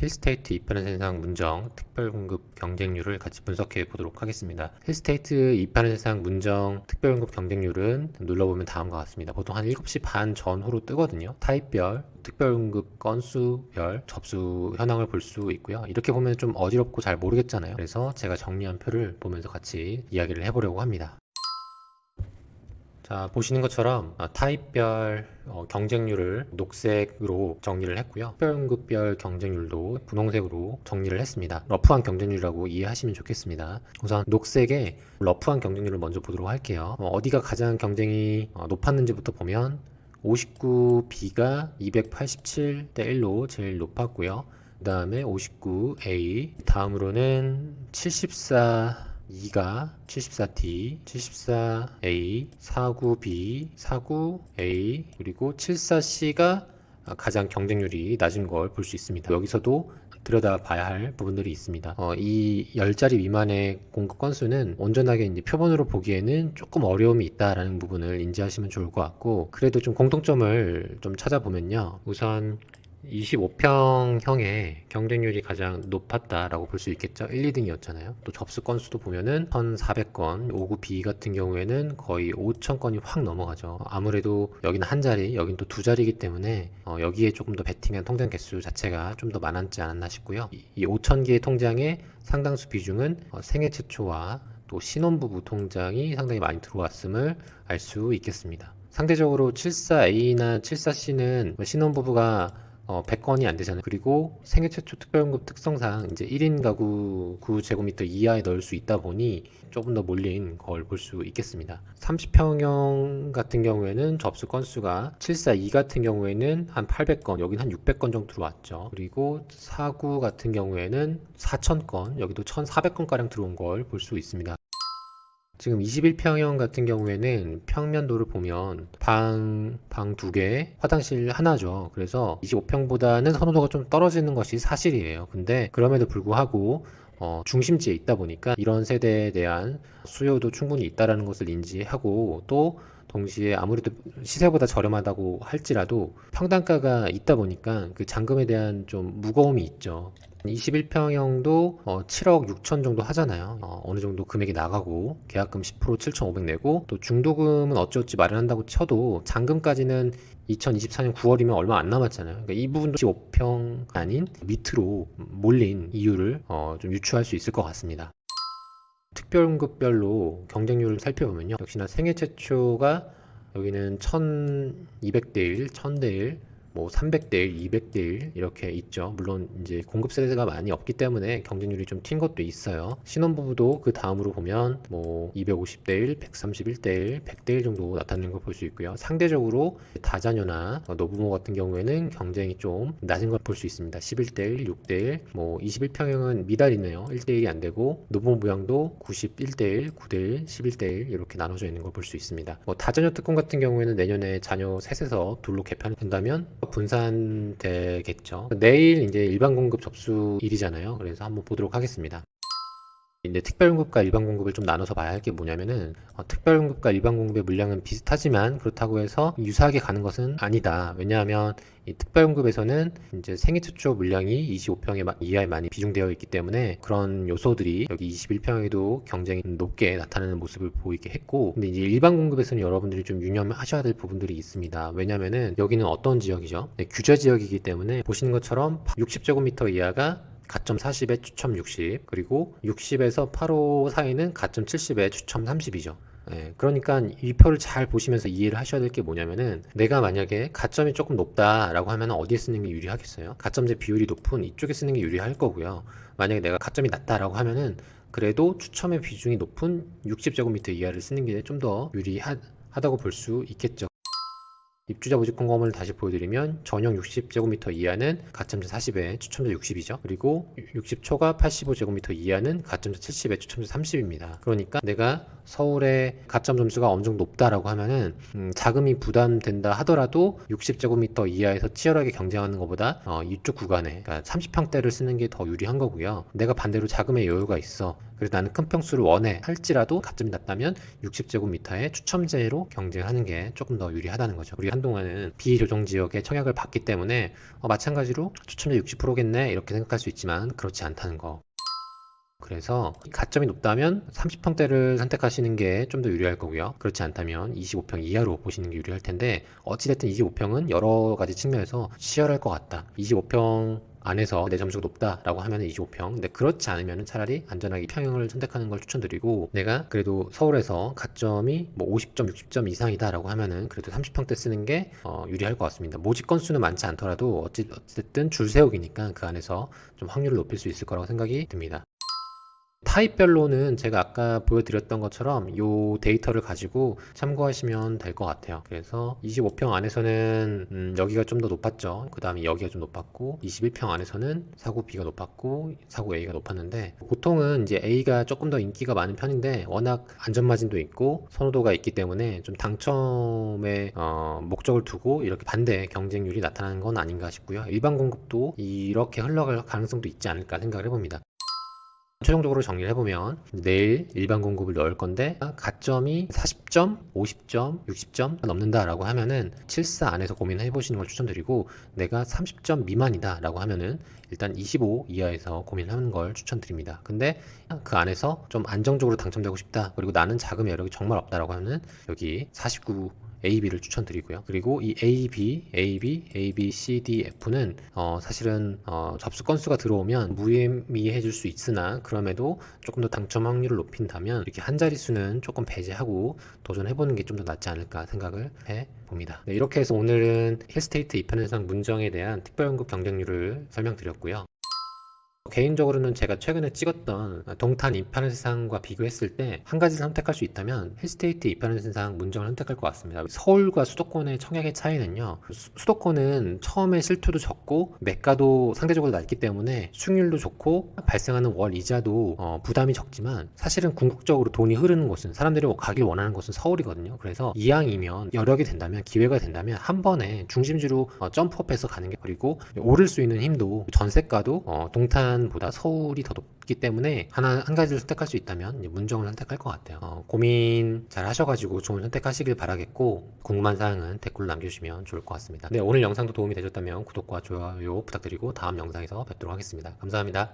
힐스테이트 입하는 세상 문정 특별공급 경쟁률을 같이 분석해 보도록 하겠습니다. 힐스테이트 입하는 세상 문정 특별공급 경쟁률은 눌러보면 다음과 같습니다. 보통 한 7시 반 전후로 뜨거든요. 타입별, 특별공급 건수별 접수 현황을 볼 수 있고요. 이렇게 보면 좀 어지럽고 잘 모르겠잖아요. 그래서 제가 정리한 표를 보면서 같이 이야기를 해보려고 합니다. 자, 보시는 것처럼 타입별 경쟁률을 녹색으로 정리를 했고요. 특별응급별 경쟁률도 분홍색으로 정리를 했습니다. 러프한 경쟁률이라고 이해하시면 좋겠습니다. 우선 녹색의 러프한 경쟁률을 먼저 보도록 할게요. 어디가 가장 경쟁이 높았는지부터 보면 59B가 287대 1로 제일 높았고요. 그 다음에 59A, 다음으로는 74E가 74D, 74A, 49B, 49A, 그리고 74C가 가장 경쟁률이 낮은 걸 볼 수 있습니다. 여기서도 들여다봐야 할 부분들이 있습니다. 이 10자리 미만의 공급 건수는 온전하게 이제 표본으로 보기에는 조금 어려움이 있다라는 부분을 인지하시면 좋을 것 같고, 그래도 좀 공통점을 좀 찾아보면요. 우선 25평형의 경쟁률이 가장 높았다라고 볼 수 있겠죠. 1, 2등이었잖아요. 또 접수 건수도 보면은 1,400건, 59B 같은 경우에는 거의 5,000건이 확 넘어가죠. 아무래도 여기는 한 자리, 여긴 또 두 자리이기 때문에 여기에 조금 더 베팅한 통장 개수 자체가 좀 더 많았지 않았나 싶고요. 이 5,000개의 통장의 상당수 비중은 생애 최초와 또 신혼부부 통장이 상당히 많이 들어왔음을 알 수 있겠습니다. 상대적으로 74A나 74C는 신혼부부가 100건이 안 되잖아요. 그리고 생애 최초 특별공급 특성상 이제 1인 가구 9제곱미터 이하에 넣을 수 있다 보니 조금 더 몰린 걸 볼 수 있겠습니다. 30평형 같은 경우에는 접수 건수가 742 같은 경우에는 한 800건, 여긴 한 600건 정도 들어왔죠. 그리고 49 같은 경우에는 4000건, 여기도 1400건가량 들어온 걸 볼 수 있습니다. 지금 21평형 같은 경우에는 평면도를 보면 방 2개, 화장실 하나죠. 그래서 25평보다는 선호도가 좀 떨어지는 것이 사실이에요. 근데 그럼에도 불구하고 중심지에 있다 보니까 이런 세대에 대한 수요도 충분히 있다라는 것을 인지하고, 또 동시에 아무래도 시세보다 저렴하다고 할지라도 평당가가 있다 보니까 그 잔금에 대한 좀 무거움이 있죠. 21평형도 7억 6천 정도 하잖아요. 어느 정도 금액이 나가고 계약금 10% 7,500 내고 또 중도금은 어찌어찌 마련한다고 쳐도 잔금까지는 2024년 9월이면 얼마 안 남았잖아요. 그러니까 이 부분도 15평 아닌 밑으로 몰린 이유를 좀 유추할 수 있을 것 같습니다. 특별응급별로 경쟁률을 살펴보면요. 역시나 생애 최초가 여기는 1200대 1, 1000대 1, 뭐 300대 1, 200대 1 이렇게 있죠. 물론 이제 공급 세대가 많이 없기 때문에 경쟁률이 좀 튄 것도 있어요. 신혼부부도 그 다음으로 보면 뭐 250대 1, 131대 1, 100대 1 정도 나타나는 걸 볼 수 있고요. 상대적으로 다자녀나 노부모 같은 경우에는 경쟁이 좀 낮은 걸 볼 수 있습니다. 11대 1, 6대 1, 뭐 21평형은 미달이네요. 1대 1이 안 되고 노부모 부양도 91대 1, 9대 1, 11대 1 이렇게 나눠져 있는 걸 볼 수 있습니다. 뭐 다자녀 특권 같은 경우에는 내년에 자녀 셋에서 둘로 개편된다면 분산되겠죠. 내일 이제 일반 공급 접수일이잖아요. 그래서 한번 보도록 하겠습니다. 이제 특별공급과 일반 공급을 좀 나눠서 봐야 할 게 뭐냐면은 특별공급과 일반 공급의 물량은 비슷하지만 그렇다고 해서 유사하게 가는 것은 아니다. 왜냐하면 이 특별공급에서는 이제 생애 최초 물량이 25평 이하에 많이 비중되어 있기 때문에 그런 요소들이 여기 21평에도 경쟁이 높게 나타나는 모습을 보이게 했고, 근데 이제 일반 공급에서는 여러분들이 좀 유념하셔야 될 부분들이 있습니다. 왜냐면은 여기는 어떤 지역이죠? 네, 규제 지역이기 때문에 보시는 것처럼 60제곱미터 이하가 가점 40에 추첨 60, 그리고 60에서 8호 사이는 가점 70에 추첨 30이죠. 그러니까 이 표를 잘 보시면서 이해를 하셔야 될 게 뭐냐면은, 내가 만약에 가점이 조금 높다라고 하면 어디에 쓰는 게 유리하겠어요? 가점제 비율이 높은 이쪽에 쓰는 게 유리할 거고요. 만약에 내가 가점이 낮다라고 하면은 그래도 추첨의 비중이 높은 60제곱미터 이하를 쓰는 게 좀 더 유리하다고 볼 수 있겠죠. 입주자 모집 공고문을 다시 보여드리면 전용 60제곱미터 이하는 가점제 40에 추첨자 60이죠. 그리고 60초가 85제곱미터 이하는 가점제 70에 추첨자 30입니다. 그러니까 내가 서울의 가점 점수가 어느 정도 높다라고 하면은 자금이 부담된다 하더라도 60제곱미터 이하에서 치열하게 경쟁하는 것보다 이쪽 구간에 그러니까 30평대를 쓰는 게 더 유리한 거고요. 내가 반대로 자금의 여유가 있어, 그래서 나는 큰 평수를 원해 할지라도 가점이 낮다면 60제곱미터의 추첨제로 경쟁하는 게 조금 더 유리하다는 거죠. 우리가 한동안은 비조정 지역의 청약을 받기 때문에 마찬가지로 추첨자 60%겠네 이렇게 생각할 수 있지만 그렇지 않다는 거. 그래서 가점이 높다면 30평대를 선택하시는 게 좀 더 유리할 거고요. 그렇지 않다면 25평 이하로 보시는 게 유리할 텐데 어찌됐든 25평은 여러 가지 측면에서 치열할 것 같다. 25평 안에서 내 점수가 높다라고 하면 25평. 근데 그렇지 않으면 차라리 안전하게 평형을 선택하는 걸 추천드리고, 내가 그래도 서울에서 가점이 뭐 50점, 60점 이상이다라고 하면은 그래도 30평대 쓰는 게 유리할 것 같습니다. 모집 건수는 많지 않더라도 어쨌든 줄 세우기니까 그 안에서 좀 확률을 높일 수 있을 거라고 생각이 듭니다. 타입별로는 제가 아까 보여드렸던 것처럼 이 데이터를 가지고 참고하시면 될 것 같아요. 그래서 25평 안에서는 여기가 좀 더 높았죠. 그 다음에 여기가 좀 높았고, 21평 안에서는 사구 B가 높았고 사구 A가 높았는데, 보통은 이제 A가 조금 더 인기가 많은 편인데 워낙 안전마진도 있고 선호도가 있기 때문에 좀 당첨의 목적을 두고 이렇게 반대 경쟁률이 나타나는 건 아닌가 싶고요. 일반 공급도 이렇게 흘러갈 가능성도 있지 않을까 생각을 해봅니다. 최종적으로 정리를 해보면 내일 일반 공급을 넣을 건데 가점이 40점, 50점, 60점 넘는다 라고 하면은 74 안에서 고민해 보시는 걸 추천드리고, 내가 30점 미만이다 라고 하면은 일단 25 이하에서 고민하는 걸 추천드립니다. 근데 그 안에서 좀 안정적으로 당첨되고 싶다, 그리고 나는 자금 여력이 정말 없다라고 하면은 여기 49 A, B를 추천드리고요. 그리고 이 A, B, A, B, A, B, C, D, F는 사실은 접수 건수가 들어오면 무의미해질 수 있으나 그럼에도 조금 더 당첨 확률을 높인다면 이렇게 한 자릿수는 조금 배제하고 도전해보는 게 좀 더 낫지 않을까 생각을 해봅니다. 네, 이렇게 해서 오늘은 힐스테이트 입현현상 문정에 대한 특별연금 경쟁률을 설명드렸고요. 개인적으로는 제가 최근에 찍었던 동탄 입하는 세상과 비교했을 때 한 가지를 선택할 수 있다면 힐스테이트 입하는 세상 문정을 선택할 것 같습니다. 서울과 수도권의 청약의 차이는요, 수도권은 처음에 실투도 적고 매가도 상대적으로 낮기 때문에 수익률도 좋고 발생하는 월 이자도 부담이 적지만, 사실은 궁극적으로 돈이 흐르는 곳은, 사람들이 가길 원하는 곳은 서울이거든요. 그래서 이왕이면 여력이 된다면, 기회가 된다면 한 번에 중심지로 점프업해서 가는 게, 그리고 오를 수 있는 힘도, 전세가도 동탄보다 서울이 더 높기 때문에 한 가지를 선택할 수 있다면 문정을 선택할 것 같아요. 고민 잘 하셔가지고 좋은 선택하시길 바라겠고, 궁금한 사항은 댓글로 남겨주시면 좋을 것 같습니다. 네, 오늘 영상도 도움이 되셨다면 구독과 좋아요 부탁드리고 다음 영상에서 뵙도록 하겠습니다. 감사합니다.